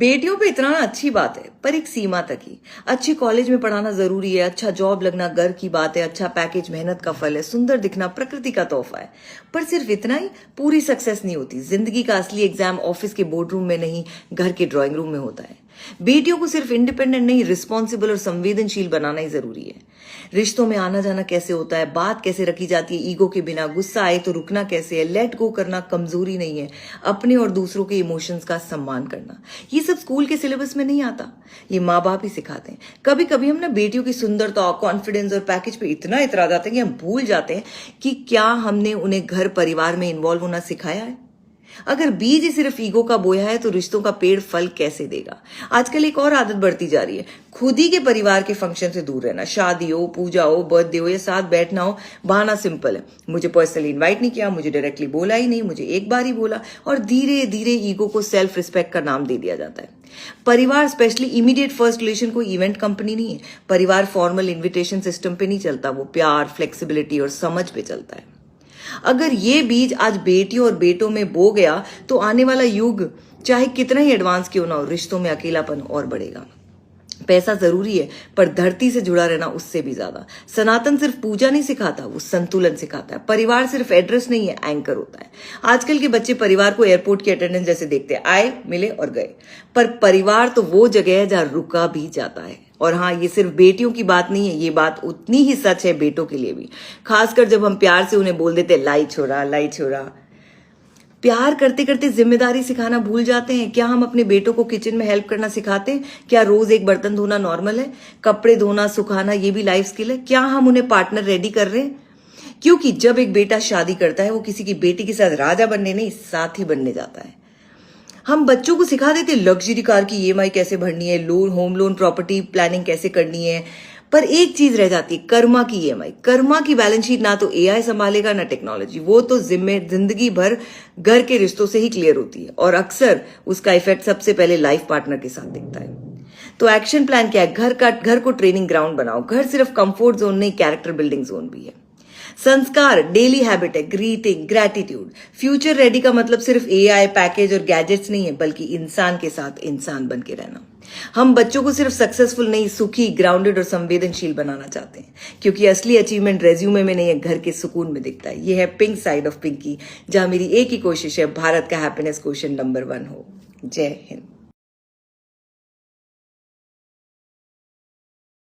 बेटियों पे इतना अच्छी बात है, पर एक सीमा तक ही। अच्छे कॉलेज में पढ़ाना जरूरी है, अच्छा जॉब लगना गर्व की बात है, अच्छा पैकेज मेहनत का फल है, सुंदर दिखना प्रकृति का तोहफा है। पर सिर्फ इतना ही पूरी सक्सेस नहीं होती। जिंदगी का असली एग्जाम ऑफिस के बोर्ड रूम में नहीं, घर के ड्राइंग रूम में होता है। बेटियों को सिर्फ इंडिपेंडेंट नहीं, रिस्पॉन्सिबल और संवेदनशील बनाना ही जरूरी है। रिश्तों में आना जाना कैसे होता है, बात कैसे रखी जाती है ईगो के बिना, गुस्सा आए तो रुकना कैसे है, लेट गो करना कमजोरी नहीं है, अपने और दूसरों के इमोशंस का सम्मान करना, ये सब स्कूल के सिलेबस में नहीं आता। ये माँ बाप ही सिखाते हैं। कभी कभी हम ना बेटियों की सुंदरता, कॉन्फिडेंस और पैकेज पे इतना इतरा जाते हैं कि हम भूल जाते हैं कि क्या हमने उन्हें घर परिवार में इन्वॉल्व होना सिखाया है। अगर बीज ही सिर्फ ईगो का बोया है तो रिश्तों का पेड़ फल कैसे देगा। आजकल एक और आदत बढ़ती जा रही है, खुद ही के परिवार के फंक्शन से दूर रहना। शादी हो, पूजा हो, बर्थडे हो या साथ बैठना हो, बहाना सिंपल है, मुझे पर्सनली इनवाइट नहीं किया, मुझे डायरेक्टली बोला ही नहीं, मुझे एक बार ही बोला। और धीरे धीरे ईगो को सेल्फ रिस्पेक्ट का नाम दे दिया जाता है। परिवार, स्पेशली इमीडिएट फर्स्ट रिलेशन, कोई इवेंट कंपनी नहीं है। परिवार फॉर्मल इन्विटेशन सिस्टम पे नहीं चलता, वो प्यार, फ्लेक्सिबिलिटी और समझ पे चलता है। अगर ये बीज आज बेटियों और बेटों में बो गया तो आने वाला युग चाहे कितना ही एडवांस क्यों ना हो, रिश्तों में अकेलापन और बढ़ेगा। पैसा जरूरी है, पर धरती से जुड़ा रहना उससे भी ज्यादा। सनातन सिर्फ पूजा नहीं सिखाता, वो संतुलन सिखाता है। परिवार सिर्फ एड्रेस नहीं है, एंकर होता है। आजकल के बच्चे परिवार को एयरपोर्ट की अटेंडेंस जैसे देखते हैं, आए, मिले और गए। पर परिवार तो वो जगह है जहां रुका भी जाता है। और हाँ, ये सिर्फ बेटियों की बात नहीं है, ये बात उतनी ही सच है बेटों के लिए भी। खासकर जब हम प्यार से उन्हें बोल देते लाई छोरा, लाई छोरा। प्यार करते करते जिम्मेदारी सिखाना भूल जाते हैं। क्या हम अपने बेटों को किचन में हेल्प करना सिखाते हैं? क्या रोज एक बर्तन धोना नॉर्मल है? कपड़े धोना, सुखाना ये भी लाइफ स्किल है? क्या हम उन्हें पार्टनर रेडी कर रहे हैं? क्योंकि जब एक बेटा शादी करता है, वो किसी की बेटी के साथ राजा बनने नहीं, साथी बनने जाता है। हम बच्चों को सिखा देते लग्जरी कार की ईएमआई कैसे भरनी है, loan, home loan, property planning कैसे करनी है। पर एक चीज रह जाती है, कर्मा की ईएमआई। कर्मा की बैलेंस शीट ना तो एआई संभालेगा ना टेक्नोलॉजी। वो तो जिंदगी भर घर के रिश्तों से ही क्लियर होती है, और अक्सर उसका इफेक्ट सबसे पहले लाइफ पार्टनर के साथ दिखता है। तो एक्शन प्लान क्या है? घर को ट्रेनिंग ग्राउंड बनाओ। घर सिर्फ कंफर्ट जोन नहीं, कैरेक्टर बिल्डिंग जोन भी है। संस्कार डेली हैबिट है, ग्रीटिंग, ग्रैटिट्यूड। फ्यूचर रेडी का मतलब सिर्फ एआई, पैकेज और गैजेट्स नहीं है, बल्कि इंसान के साथ इंसान बन के रहना। हम बच्चों को सिर्फ सक्सेसफुल नहीं, सुखी, ग्राउंडेड और संवेदनशील बनाना चाहते हैं, क्योंकि असली अचीवमेंट रेज्यूमे में नहीं है, घर के सुकून में दिखता है। ये है पिंक साइड ऑफ पिंकी, जहां मेरी एक ही कोशिश है, भारत का हैप्पीनेस क्वेश्चन नंबर 1 हो। जय हिंद।